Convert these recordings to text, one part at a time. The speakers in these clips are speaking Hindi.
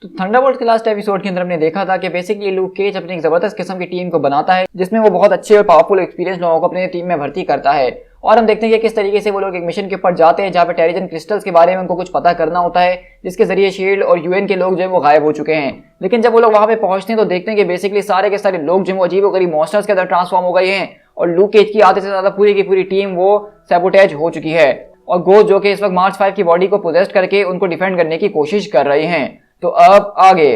तो थंडरबोल्ट्स के लास्ट एपिसोड के अंदर हमने देखा था कि बेसिकली लूक केज अपनी एक जबरदस्त किस्म की टीम को बनाता है जिसमें वो बहुत अच्छे और पावरफुल एक्सपीरियंस लोगों को अपनी टीम में भर्ती करता है। और हम देखते हैं कि किस तरीके से वो लोग एक मिशन के ऊपर जाते हैं जहाँ पे टेरिजन क्रिस्टल्स के बारे में उनको कुछ पता करना होता है, जिसके जरिए शील्ड और यूएन के लोग जो है वो गायब हो चुके हैं। लेकिन जब वो लोग वहां पे पहुंचते हैं तो देखते हैं कि बेसिकली सारे के सारे लोग जो अजीब गरीब मॉन्स्टर्स के अंदर ट्रांसफॉर्म हो गए हैं और लूक केज की आधे से ज्यादा पूरी की पूरी टीम वो सैबोटेज हो चुकी है। और गोस्ट जो कि इस वक्त मार्च 5 की बॉडी को पोजेस्ट करके उनको डिफेंड करने की कोशिश कर रहे हैं। तो अब आगे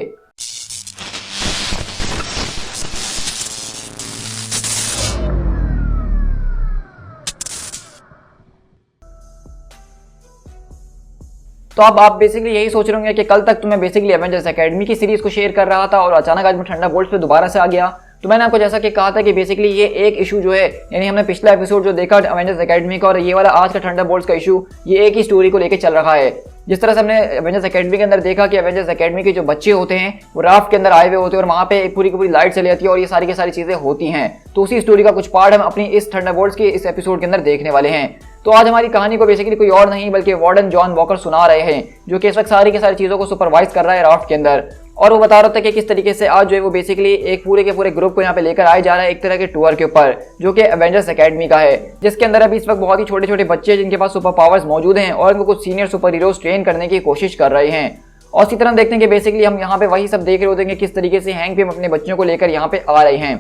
तो अब आप बेसिकली यही सोच रहे होंगे कि कल तक तो मैं बेसिकली एवेंजर्स एकेडमी की सीरीज को शेयर कर रहा था और अचानक आज मैं थंडरबोल्ट्स पे दोबारा से आ गया। तो मैंने आपको जैसा कि कहा था कि बेसिकली ये एक इशू जो है, यानी हमने पिछला एपिसोड जो देखा एवेंजर्स एकेडमी का और ये वाला आज का थंडरबोल्ट्स का इशू, ये एक ही स्टोरी को लेकर चल रहा है। जिस तरह से हमने एवेंजर्स एकेडमी के अंदर देखा कि एवेंजर्स एकेडमी के जो बच्चे होते हैं वो राफ्ट के अंदर आए हुए होते हैं और वहां पे पूरी की पूरी लाइट चली जाती है और ये सारी की सारी चीजें होती हैं। तो उसी स्टोरी का कुछ पार्ट हम अपनी इस थंडरबोल्ट्स के इस एपिसोड के अंदर देखने वाले हैं। तो आज हमारी कहानी को बेसिकली कोई और नहीं बल्कि वार्डन जॉन वॉकर सुना रहे हैं, जो कि इस वक्त सारी की सारी चीजों को सुपरवाइज कर रहा है राफ्ट के अंदर। और वो बता रहा था कि किस तरीके से आज जो है वो बेसिकली एक पूरे के पूरे ग्रुप को यहाँ पे लेकर आया जा रहा है एक तरह के टूर के ऊपर, जो कि एवेंजर्स एकेडमी का है, जिसके अंदर अभी इस वक्त बहुत ही छोटे छोटे बच्चे जिनके पास सुपर पावर्स मौजूद हैं और उनको कुछ सीनियर सुपर हीरोज ट्रेन करने की कोशिश कर रहे हैं। और इसी तरह देखते हैं कि बेसिकली हम यहाँ पे वही सब देख रहे होते हैं कि किस तरीके से हैंक पी अपने बच्चों को लेकर यहाँ पे आ रहे हैं।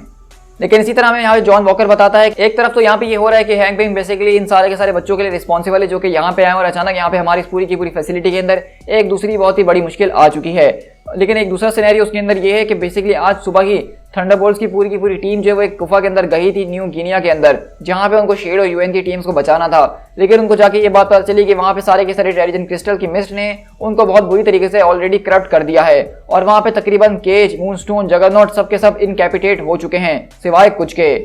लेकिन इसी तरह हमें यहाँ जॉन वॉकर बताता है एक तरफ तो यहाँ पे ये हो रहा है कि हैंक पिम बेसिकली इन सारे के सारे बच्चों के लिए रिस्पॉन्सिबल है जो कि यहाँ पे आए और अचानक यहाँ पे हमारी पूरी की पूरी फैसिलिटी के अंदर एक दूसरी बहुत ही बड़ी मुश्किल आ चुकी है। लेकिन एक दूसरा सिनेरियो उसके अंदर ये है कि बेसिकली आज सुबह ही थंडरबोल्ट्स की पूरी टीम जो है वो एक गुफा के अंदर गई थी न्यू गिनिया के अंदर, जहां पे उनको शील्ड और यूएन की टीम्स को बचाना था। लेकिन उनको जाके ये बात पता चली कि वहां पे सारे के सारे टेरिजन क्रिस्टल की मिस्ट ने उनको बहुत बुरी तरीके से ऑलरेडी करप्ट कर दिया है और वहां पे तकरीबन केज, मूनस्टोन, जगरनॉट सब के सब इनकैपिटेट हो चुके हैं सिवाय कुछ के,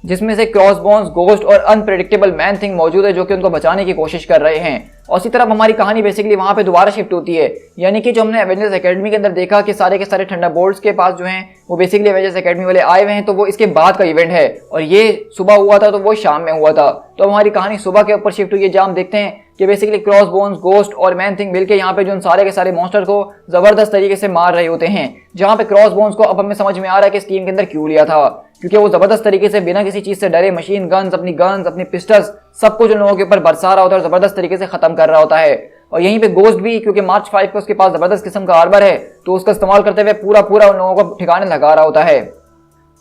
जिसमें से क्रॉसबोन्स, गोस्ट और अनप्रेडिक्टेबल मैन थिंग मौजूद है जो कि उनको बचाने की कोशिश कर रहे हैं। और इसी तरफ हमारी कहानी बेसिकली वहां पे दोबारा शिफ्ट होती है, यानी कि जो हमने एवेंजर्स एकेडमी के अंदर देखा कि सारे के सारे थंडरबोल्ट्स के पास जो हैं वो बेसिकली एवेंजर्स एकेडमी वाले आए हुए हैं, तो वो इसके बाद का इवेंट है और ये सुबह हुआ था तो वो शाम में हुआ था। तो हमारी कहानी सुबह के ऊपर शिफ्ट हुई है जहाँ हम देखते हैं कि बेसिकली क्रॉसबोन्स, गोस्ट और मैन थिंग मिलकर यहाँ पे जो सारे के सारे मॉन्स्टर को जबरदस्त तरीके से मार रहे होते हैं। जहाँ पे क्रॉसबोन्स को अब हमें समझ में आ रहा है कि इस टीम के अंदर क्यों लिया था, क्योंकि वो जबरदस्त तरीके से बिना किसी चीज से डरे मशीन गन्स, अपनी पिस्टल्स सब कुछ उन लोगों के ऊपर बरसा रहा होता है और जबरदस्त तरीके से खत्म कर रहा होता है। और यहीं पे गोस्ट भी, क्योंकि मार्च 5 को उसके पास जबरदस्त किस्म का आर्मर है, तो उसका इस्तेमाल करते हुए पूरा उन लोगों को ठिकाने लगा रहा होता है।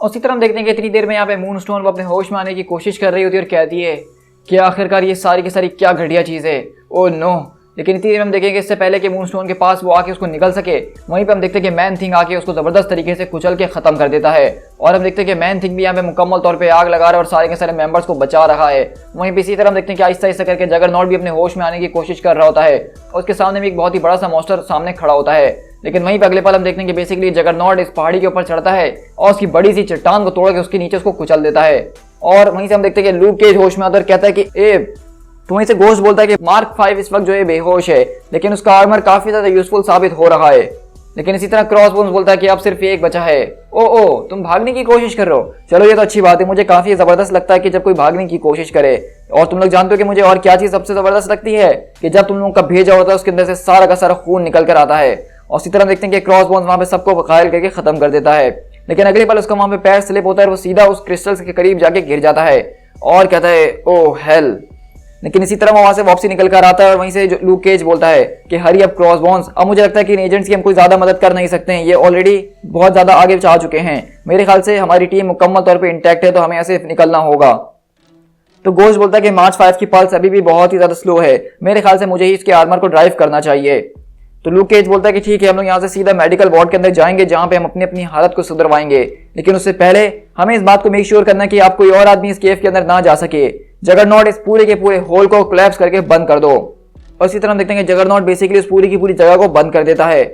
और इसी तरह हम देखते हैं कि इतनी देर में यहाँ पे मूनस्टोन वो अपने होश में आने की कोशिश कर रही होती है और कहती है कि आखिरकार ये सारी की सारी क्या घटिया चीज है, ओ नो। लेकिन इतनी देर में हम देखेंगे इससे पहले कि मूनस्टोन के पास वो आके उसको निकल सके, वहीं पे हम देखते हैं कि मैन थिंग आके उसको जबरदस्त तरीके से कुचल के खत्म कर देता है। और हम देखते हैं कि मैन थिंग भी यहाँ पे मुकम्मल तौर पे आग लगा रहा है और सारे के सारे मेंबर्स को बचा रहा है। वहीं पे इसी तरह हम देखते हैं कि आहिस्ता आहिस्ता करके जगरनॉट भी अपने होश में आने की कोशिश कर रहा होता है और उसके सामने भी एक बहुत ही बड़ा सा मॉन्स्टर सामने खड़ा होता है। लेकिन वहीं पे अगले पल हम देखते हैं कि बेसिकली जगरनॉट इस पहाड़ी के ऊपर चढ़ता है और उसकी बड़ी सी चट्टान को तोड़ के उसके नीचे उसको कुचल देता है। और वहीं से हम देखते हैं कि लूक केज होश में आकर कहता है कि ए, तो वहीं से गोस्ट बोलता है कि मार्क 5 इस वक्त जो है बेहोश है, लेकिन उसका आर्मर काफी ज्यादा यूजफुल साबित हो रहा है। लेकिन इसी तरह क्रॉसबोन्स बोलता है कि अब सिर्फ एक बचा है। ओ तुम भागने की कोशिश कर रहे हो, चलो ये तो अच्छी बात है, मुझे काफी जबरदस्त लगता है कि जब कोई भागने की कोशिश करे। और तुम लोग जानते हो कि मुझे और क्या चीज सबसे जबरदस्त लगती है कि जब तुम लोगों का भेजा होता है उसके अंदर से सारा का सारा खून निकल कर आता है। और इसी तरह देखते हैं कि क्रॉसबोन्स वहां पे सबको घायल करके खत्म कर देता है। लेकिन अगले पल उसका वहां पे पैर स्लिप होता है और वो सीधा उस क्रिस्टल्स के करीब जाके गिर जाता है और कहता है ओ हेल। लेकिन इसी तरह वो वहां से वापसी निकल कर आता है और वहीं से जो लूक केज बोलता है कि हरी अप क्रॉसबोन्स, अब मुझे लगता है कि इन एजेंट्स की हम कोई ज्यादा मदद कर नहीं सकते हैं, ये ऑलरेडी बहुत ज्यादा आगे जा चुके हैं। मेरे ख्याल से हमारी टीम मुकम्मल तौर पे इंटैक्ट है, तो हमें ऐसे निकलना होगा। तो गोस्ट बोलता है कि मार्च 5 की पल्स अभी भी बहुत ही ज्यादा स्लो है, मेरे ख्याल से मुझे ही इसके आर्मर को ड्राइव करना चाहिए। तो लूक केज बोलता है कि ठीक है, हम लोग यहाँ से सीधा मेडिकल वार्ड के अंदर जाएंगे जहाँ पे हम अपनी अपनी हालत को सुधरवाएंगे, लेकिन उससे पहले हमें इस बात को मेक श्योर करना कि आप कोई और आदमी इस केव के अंदर ना जा सके। जगरनॉट इस पूरे के पूरे होल को कोलैप्स करके बंद कर दो। और इसी तरह हम देखते हैं कि जगरनॉट बेसिकली उस पूरी की पूरी जगह को बंद कर देता है।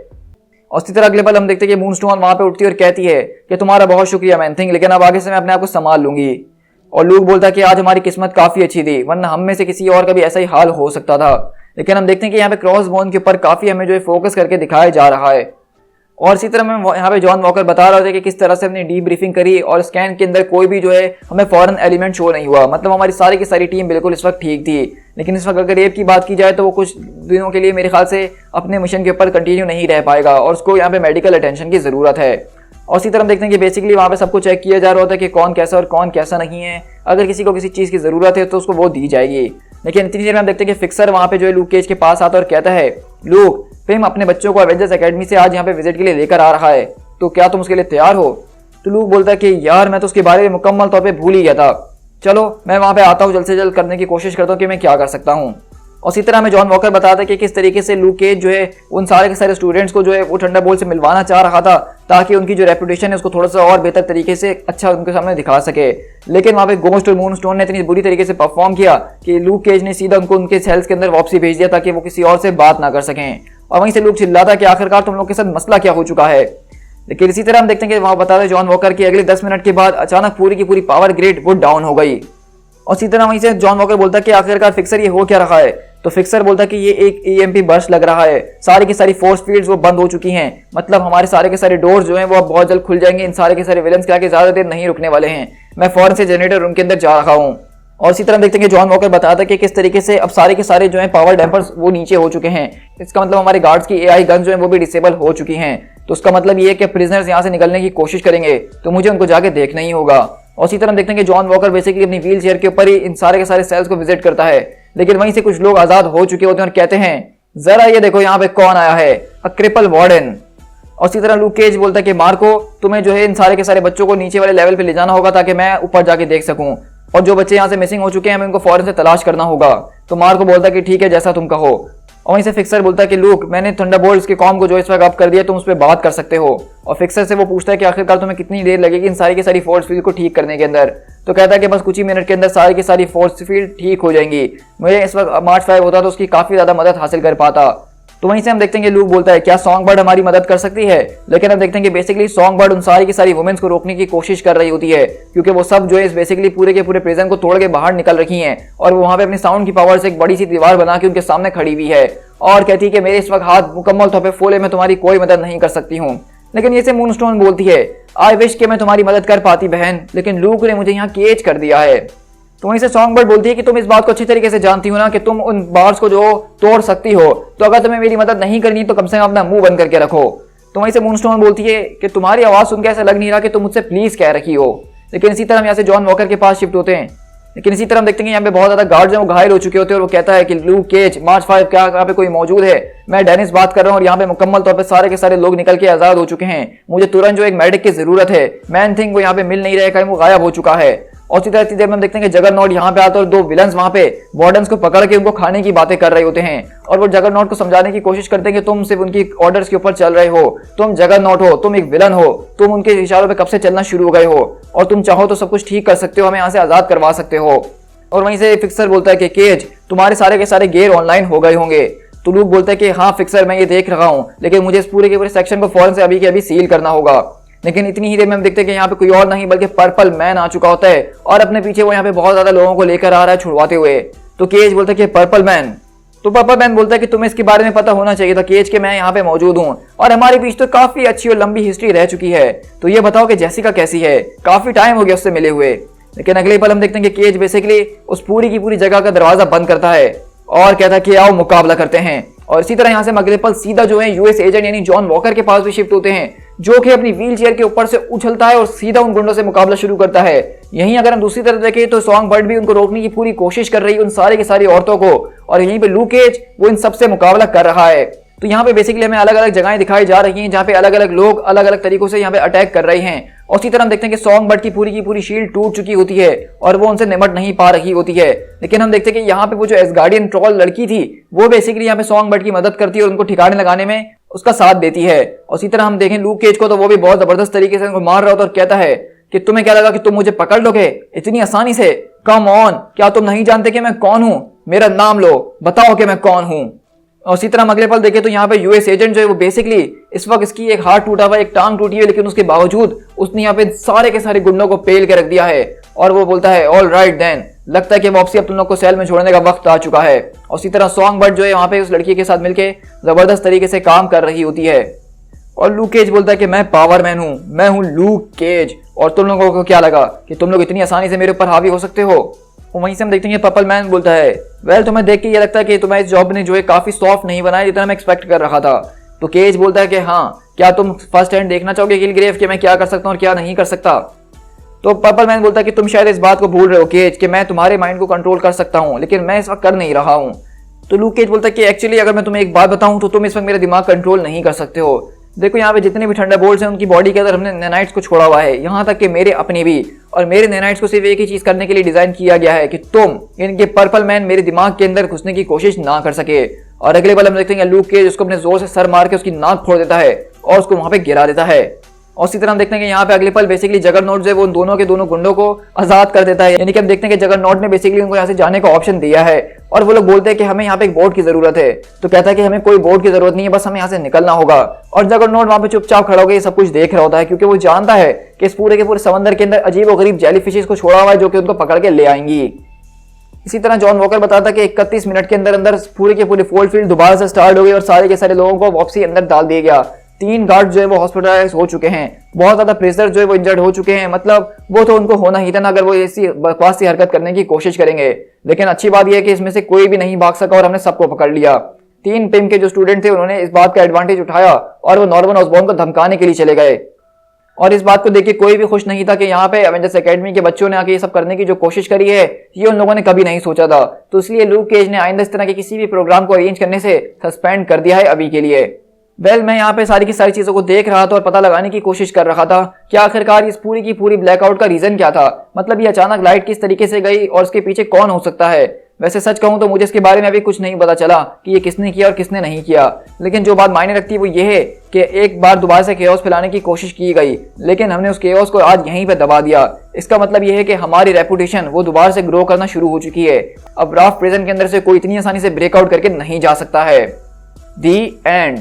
और इसी तरह अगले पल हम देखते हैं कि मूनस्टोन वहां पे उठती है और कहती है कि तुम्हारा बहुत शुक्रिया मैन थिंग, लेकिन अब आगे से मैं अपने आप को संभाल लूंगी। और लूक बोलता है कि आज हमारी किस्मत काफी अच्छी थी, वरना हम में से किसी और का भी ऐसा ही हाल हो सकता था। लेकिन हम देखते हैं कि यहाँ पे क्रॉसबोन के ऊपर काफी हमें जो है फोकस करके दिखाया जा रहा है। और इसी तरह मैं यहाँ पे जॉन वॉकर बता रहा था कि किस तरह से हमने डी ब्रीफिंग करी और स्कैन के अंदर कोई भी जो है हमें फॉरेन एलिमेंट शो नहीं हुआ। मतलब हमारी सारी की सारी टीम बिल्कुल इस वक्त ठीक थी। लेकिन इस वक्त अगर एब की बात की जाए तो वो कुछ दिनों के लिए मेरे ख्याल से अपने मिशन के ऊपर कंटिन्यू नहीं रह पाएगा और उसको यहाँ पे मेडिकल अटेंशन की ज़रूरत है। और इसी तरह हम देखते हैं कि बेसिकली वहाँ पे सबको चेक किया जा रहा होता है कि कौन कैसा और कौन कैसा नहीं है। अगर किसी को किसी चीज़ की ज़रूरत है तो उसको वो दी जाएगी। लेकिन इतनी देर में हम देखते हैं कि फिक्सर वहाँ पे जो है लूक केज के पास आता है और कहता है, लूक फिल्म अपने बच्चों को एवेंजर्स एकेडमी से आज यहाँ पे विजिट के लिए लेकर आ रहा है, तो क्या तुम उसके लिए तैयार हो? तो लूक बोलता है कि यार मैं तो उसके बारे में मुकम्मल तौर पे भूल ही गया था, चलो मैं वहाँ पे आता हूँ, जल्द से जल्द करने की कोशिश करता हूँ कि मैं क्या कर सकता हूँ। और इसी तरह हमें जॉन वॉकर बताता है कि किस तरीके से लूक केज जो है उन सारे के सारे स्टूडेंट्स को जो है वो थंडरबोल्ट से मिलवाना चाह रहा था ताकि उनकी जो रेपुटेशन है उसको थोड़ा सा और बेहतर तरीके से अच्छा उनके सामने दिखा सके। लेकिन वहाँ पे गोस्ट और मूनस्टोन ने इतनी बुरी तरीके से परफॉर्म किया कि लूक केज ने सीधा उनको उनके सेल्स के अंदर वापसी भेज दिया ताकि वो किसी और से बात ना कर सकें। और वहीं से लूक चिल्लाता कि आखिरकार तुम लोग के साथ मसला क्या हो चुका है। लेकिन इसी तरह हम देखते हैं कि वहाँ बताते हैं जॉन वॉकर की अगले 10 मिनट के बाद अचानक पूरी की पूरी पावर ग्रिड वो डाउन हो गई। और इसी तरह वहीं से जॉन वॉकर बोलता है कि आखिरकार फिक्सर ये हो क्या रहा है? तो फिक्सर बोलता है कि ये एक ईएमपी बर्स्ट लग रहा है, सारी की सारी फोर्स फील्ड्स वो बंद हो चुकी हैं, मतलब हमारे सारे के सारे डोर्स जो हैं वो अब बहुत जल्द खुल जाएंगे। इन सारे के सारे विलन्स क्या कि ज्यादा देर नहीं रुकने वाले हैं। मैं फौरन से जनरेटर रूम के अंदर जा रहा हूँ। और इसी तरह देखते हैं कि जॉन वॉकर बताता है कि किस तरीके से अब सारे के सारे जो है पावर डैम्पर्स वो नीचे हो चुके हैं। इसका मतलब हमारे गार्ड्स की एआई गन जो है वो भी डिसेबल हो चुकी हैं। तो उसका मतलब ये है कि प्रिजनर्स यहाँ से निकलने की कोशिश करेंगे तो मुझे उनको जाके देखना ही होगा। और इसी तरह हम देखते हैं कि जॉन वॉकर बेसिकली अपनी व्हील चेयर के ऊपर ही इन सारे के सारे सेल्स को विजिट करता है। लेकिन वहीं से कुछ लोग आजाद हो चुके होते हैं और कहते हैं, जरा ये देखो यहाँ पे कौन आया है, अ क्रिपल वार्डन। और इसी तरह लूक केज बोलता है कि मार्को तुम्हें जो है इन सारे के सारे बच्चों को नीचे वाले लेवल पे ले जाना होगा ताकि मैं ऊपर जाके देख सकूं, और जो बच्चे यहाँ से मिसिंग हो चुके हैं हमें उनको फौरन से तलाश करना होगा। तो मार्को बोलता है कि ठीक है जैसा तुम कहो। और वहीं से फिक्सर बोलता है कि लूक मैंने थंडरबोल्ट्स के कॉम को जो इस वक्त अप कर दिया, तुम उस पर बात कर सकते हो। और फिक्सर से वो पूछता है कि आखिरकार तुम्हें कितनी देर लगेगी इन सारी की सारी फोर्स फील्ड को ठीक करने के अंदर? तो कहता है कि बस कुछ ही मिनट के अंदर सारी की सारी फोर्स फील्ड ठीक हो जाएंगी। मुझे इस वक्त मार्च 5 होता तो उसकी काफी ज्यादा मदद हासिल कर पाता। तो वहीं से हम देखते हैं कि लूक बोलता है क्या सॉन्ग बर्ड हमारी मदद कर सकती है? लेकिन हम देखते हैं कि बेसिकली सॉन्ग बर्ड उन सारी की सारी वुमेन्स को रोकने की कोशिश कर रही होती है, क्योंकि वो सब जो है बेसिकली पूरे के पूरे प्रिजन को तोड़ के बाहर निकल रही हैं और वो वहां पे अपनी साउंड की पावर से एक बड़ी सी दीवार बना के उनके सामने खड़ी हुई है और कहती है कि मेरे इस वक्त हाथ मुकम्मल तौर पर फूले, मैं तुम्हारी कोई मदद नहीं कर सकती हूँ। लेकिन ये से मूनस्टोन बोलती है, आई विश कि मैं तुम्हारी मदद कर पाती बहन, लेकिन लूक ने मुझे यहाँ केज कर दिया है। तो वहीं से सॉन्ग बर्ड बोलती है कि तुम इस बात को अच्छी तरीके से जानती हो ना कि तुम उन बार्स को जो तोड़ सकती हो, तो अगर तुम्हें मेरी मदद नहीं करनी तो कम से कम अपना मुंह बंद करके रखो। तो वहीं से मूनस्टोन बोलती है कि तुम्हारी आवाज सुन के ऐसा लग नहीं रहा कि तुम मुझसे प्लीज कह रखी हो। लेकिन इसी तरह हम यहाँ से जॉन वॉकर के पास शिफ्ट होते हैं। लेकिन इसी तरह हम देखते हैं यहाँ पे बहुत ज्यादा गार्ड्स हैं वो घायल हो चुके होते हैं और वो कहता है कि लूक केज मार्च 5 क्या यहाँ पे कोई मौजूद है? मैं डेनिस बात कर रहा हूँ और यहाँ पे मुकम्मल तौर पे सारे के सारे लोग निकल के आजाद हो चुके हैं। मुझे तुरंत जो एक मेडिक की जरूरत है। मैन थिंग वो यहाँ पे मिल नहीं रहा है, कहीं वो गायब हो चुका है। और इसी तरह इतनी देर में हम देखते हैं कि जगरनॉट यहाँ पे आता है और दो विलन्स वहाँ पे वार्डन्स को पकड़ के उनको खाने की बातें कर रहे होते हैं और वो जगरनॉट को समझाने की कोशिश करते हैं कि तुम सिर्फ उनकी ऑर्डर्स के ऊपर चल रहे हो, तुम जगरनॉट हो, तुम एक विलन हो, तुम उनके इशारों पे कब से चलना शुरू हो गए हो और तुम चाहो तो सब कुछ ठीक कर सकते हो, हमें यहाँ से आजाद करवा सकते हो। और वहीं से फिक्सर बोलता है कि केज तुम्हारे सारे के सारे गेयर ऑनलाइन हो गए होंगे। तो लूक बोलता है कि हाँ फिक्सर मैं ये देख रहा हूँ, लेकिन मुझे इस पूरे के पूरे सेक्शन को फौरन से अभी के अभी सील करना होगा। लेकिन इतनी ही देर में हम देखते हैं कि यहाँ पे कोई और नहीं बल्कि पर्पल मैन आ चुका होता है और अपने पीछे वो यहाँ पे बहुत ज्यादा लोगों को लेकर आ रहा है छुड़वाते हुए। तो केज बोलता है कि पर्पल मैन, तो पर्पल मैन बोलता है कि तुम्हें इसके बारे में पता होना चाहिए था केज के मैं यहाँ पे मौजूद हूँ और हमारे बीच तो काफी अच्छी और लंबी हिस्ट्री रह चुकी है। तो ये बताओ कि जेसिका कैसी है? काफी टाइम हो गया उससे मिले हुए। लेकिन अगले पल हम देखते हैं कि केज बेसिकली उस पूरी की पूरी जगह का दरवाजा बंद करता है और कहता है कि आओ मुकाबला करते हैं। और इसी तरह यहाँ से अगले पल सीधा जो है यूएस एजेंट यानी जॉन वॉकर के पास भी शिफ्ट होते हैं, जो कि अपनी व्हील चेयर के ऊपर से उछलता है और सीधा उन गुंडों से मुकाबला शुरू करता है। यहीं अगर हम दूसरी तरफ देखें तो सॉन्ग बर्ड भी उनको रोकने की पूरी कोशिश कर रही है उन सारे की सारी औरतों को, और यहीं पे लूक केज वो इन सबसे मुकाबला कर रहा है। तो यहाँ पे बेसिकली हमें अलग अलग जगहें दिखाई जा रही हैं जहाँ पे अलग अलग लोग अलग अलग तरीकों से यहाँ पे अटैक कर रहे हैं। और इसी तरह हम देखते हैं कि सॉन्ग बर्ड की पूरी शील्ड टूट चुकी होती है और वो उनसे निपट नहीं पा रही होती है। लेकिन हम देखते हैं कि यहाँ पे वो जो एसगार्डियन ट्रॉल लड़की थी वो बेसिकली यहाँ पे सॉन्ग बर्ड की मदद करती है और उनको ठिकाने लगाने में उसका साथ देती है। और इसी तरह हम देखें लूक केज को तो वो भी बहुत जबरदस्त तरीके से उनको मार रहा होता और कहता है कि तुम्हें क्या लगा कि तुम मुझे पकड़ लोगे इतनी आसानी से? कम ऑन, क्या तुम नहीं जानते कि मैं कौन हूँ? मेरा नाम लो, बताओ कि मैं कौन हूँ। और इसी तरह हम अगले पल देखें तो यहाँ पे यूएस एजेंट जो है वो बेसिकली इस वक्त इसकी एक हाथ टूटा हुआ, एक टांग टूटी है, लेकिन उसके बावजूद उसने यहाँ पे सारे के सारे गुंडों को पेल के रख दिया है और वो बोलता है ऑल राइट देन, लगता है कि वापसी अब तुम लोग को सेल में छोड़ने का वक्त आ चुका है। और इसी तरह सॉन्ग बर्ड जो है वहाँ पे उस लड़की के साथ मिलके जबरदस्त तरीके से काम कर रही होती है। और लूक केज बोलता है कि मैं पावर मैन हूँ, मैं हूँ लूक केज, और तुम लोगों को क्या लगा कि तुम लोग इतनी आसानी से मेरे ऊपर हावी हो सकते हो। और वहीं से हम देखते हैं पर्पल मैन बोलता है, वेल तुम्हें देख के ये लगता है कि तुम्हें इस जॉब ने जो है काफी सॉफ्ट नहीं बनाया जितना मैं एक्सपेक्ट कर रहा था। तो केज बोलता है कि हाँ, क्या तुम फर्स्ट हैंड देखना चाहोगे किलग्रेव कि मैं क्या कर सकता हूँ और क्या नहीं कर सकता। तो पर्पल मैन बोलता है कि तुम शायद इस बात को भूल रहे हो केज कि मैं तुम्हारे माइंड को कंट्रोल कर सकता हूँ, लेकिन मैं इस वक्त कर नहीं रहा हूँ। तो लूक केज बोलता है कि एक्चुअली अगर मैं तुम्हें एक बात बताऊं तो तुम इस वक्त मेरा दिमाग कंट्रोल नहीं कर सकते हो। देखो यहाँ पे जितने भी थंडरबोल्ट्स हैं उनकी बॉडी के अंदर हमने नैनाइट्स को छोड़ा हुआ है, यहाँ तक कि मेरे अपने भी, और मेरे नैनाइट्स को सिर्फ एक ही चीज करने के लिए डिजाइन किया गया है कि तुम इनके पर्पल मैन मेरे दिमाग के अंदर घुसने की कोशिश ना कर सके। और अगले पल हम देखते हैं लूक केज उसको अपने जोर से सर मार के उसकी नाक फोड़ देता है और उसको वहां पे गिरा देता है। और इसी तरह हम देखते हैं कि यहाँ पे अगले पल बेसिकली जगरनॉट जो है वो उन दोनों के दोनों गुंडों को आजाद कर देता है, यानी कि हम देखते हैं कि जगरनॉट ने बेसिकली उनको यहाँ से जाने का ऑप्शन दिया है। और वो लोग बोलते हैं कि हमें यहाँ पे एक बोट की जरूरत है, तो कहता है कि हमें कोई बोट की जरूरत नहीं है, बस हमें यहाँ से निकलना होगा। और जगरनॉट वहाँ पे चुपचाप खड़ा होकर ये सब कुछ देख रहा होता है, क्योंकि वो जानता है कि इस पूरे के पूरे समंदर के अंदर अजीब और गरीब जेलीफिशेस को छोड़ा हुआ है जो कि उनको पकड़ के ले आएंगी। इसी तरह जॉन वॉकर बताता है कि 31 मिनट के अंदर अंदर पूरे के पूरे फोल्ड फील्ड दोबारा से स्टार्ट हो गई और सारे के सारे लोगों को वापसी अंदर डाल दिया गया। 3 गार्ड जो है वो हॉस्पिटलाइज हो चुके हैं, बहुत ज्यादा प्रेशर जो है वो इंजर्ड हो चुके हैं, मतलब वो तो उनको होना ही था ना अगर वो ऐसी बकवास सी हरकत करने की कोशिश करेंगे। लेकिन अच्छी बात यह है कि इसमें से कोई भी नहीं भाग सका और हमने सबको पकड़ लिया। 3 पिम के जो स्टूडेंट थे उन्होंने इस बात का एडवांटेज उठाया और वो नॉर्मन ऑसबॉर्न को धमकाने के लिए चले गए। और इस बात को देख के कोई भी खुश नहीं था कि यहाँ पे एवेंजर्स एकेडमी के बच्चों ने आके ये सब करने की जो कोशिश करी है ये उन लोगों ने कभी नहीं सोचा था। तो इसलिए लूक केज ने आइंदा इस तरह के किसी भी प्रोग्राम को अरेंज करने से सस्पेंड कर दिया है अभी के लिए। वेल मैं यहाँ पे सारी की सारी चीजों को देख रहा था और पता लगाने की कोशिश कर रहा था कि आखिरकार इस पूरी की पूरी ब्लैकआउट का रीजन क्या था, मतलब ये अचानक लाइट किस तरीके से गई और उसके पीछे कौन हो सकता है। वैसे सच कहूं तो मुझे इसके बारे में अभी कुछ नहीं पता चला कि ये किसने किया और किसने नहीं किया, लेकिन जो बात मायने रखती है वो ये है कि एक बार दोबारा से केओस फैलाने की कोशिश की गई, लेकिन हमने उस केओस को आज यहीं पे दबा दिया। इसका मतलब ये है कि हमारी रेपुटेशन वो दोबारा से ग्रो करना शुरू हो चुकी है। अब राफ्ट प्रिजन के अंदर से कोई इतनी आसानी से ब्रेकआउट करके नहीं जा सकता है। दी एंड।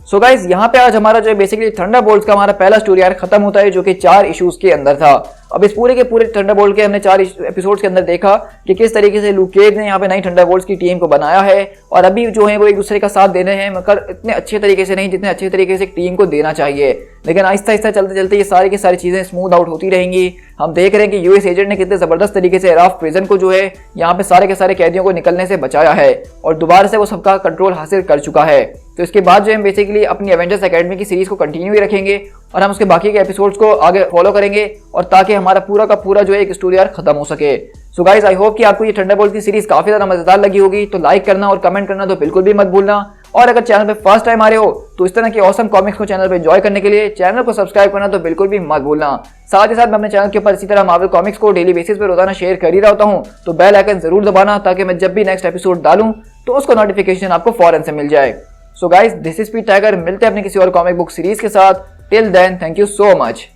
सो गाइज यहाँ पे आज हमारा जो है बेसिकली थंडरबोल्ट्स का हमारा पहला स्टोरी आर्क खत्म होता है जो कि 4 इश्यूज के अंदर था। अब इस पूरे के पूरे थंडरबोल्ट के हमने 4 एपिसोड्स के अंदर देखा कि किस तरीके से लूक केज ने यहाँ पे नई थंडरबोल्ट्स की टीम को बनाया है और अभी जो है वो एक दूसरे का साथ दे रहे हैं, मगर इतने अच्छे तरीके से नहीं जितने अच्छे तरीके से एक टीम को देना चाहिए। लेकिन आहिस्ता आहिस्ता चलते चलते ये सारी की सारी चीजें स्मूथ आउट होती रहेंगी। हम देख रहे हैं कि यूएस एजेंट ने कितने जबरदस्त तरीके से राफ्ट प्रिजन को जो है यहाँ पे सारे के सारे कैदियों को निकलने से बचाया है और दोबारा से वो सबका कंट्रोल हासिल कर चुका है। तो इसके बाद जो हम बेसिकली अपनी एवेंजर्स एकेडमी की सीरीज को कंटिन्यू ही रखेंगे और हम उसके बाकी के एपिसोड्स को आगे फॉलो करेंगे और ताकि हमारा पूरा का पूरा जो है एक स्टोरी आर्क खत्म हो सके। सो गाइस आई होप कि आपको ये थंडरबोल्ट की सीरीज काफी ज्यादा मजेदार लगी होगी, तो लाइक करना और कमेंट करना तो बिल्कुल भी मत भूलना। और अगर चैनल पे फर्स्ट टाइम आ रहे हो तो इस तरह की ऑसम कॉमिक्स को चैनल पे एंजॉय करने के लिए चैनल को सब्सक्राइब करना तो बिल्कुल भी मत भूलना। साथ ही साथ मैं अपने चैनल के ऊपर इसी तरह मार्वल कॉमिक्स को डेली बेसिस पे रोजाना शेयर कर ही रहता हूँ, तो बेल आइकन जरूर दबाना ताकि मैं जब भी नेक्स्ट एपिसोड डालूं तो उसका नोटिफिकेशन आपको फौरन से मिल जाए। सो गाइस दिस इज पीट टाइगर, मिलते हैं अपने किसी और कॉमिक बुक सीरीज के साथ। Till then thank you so much.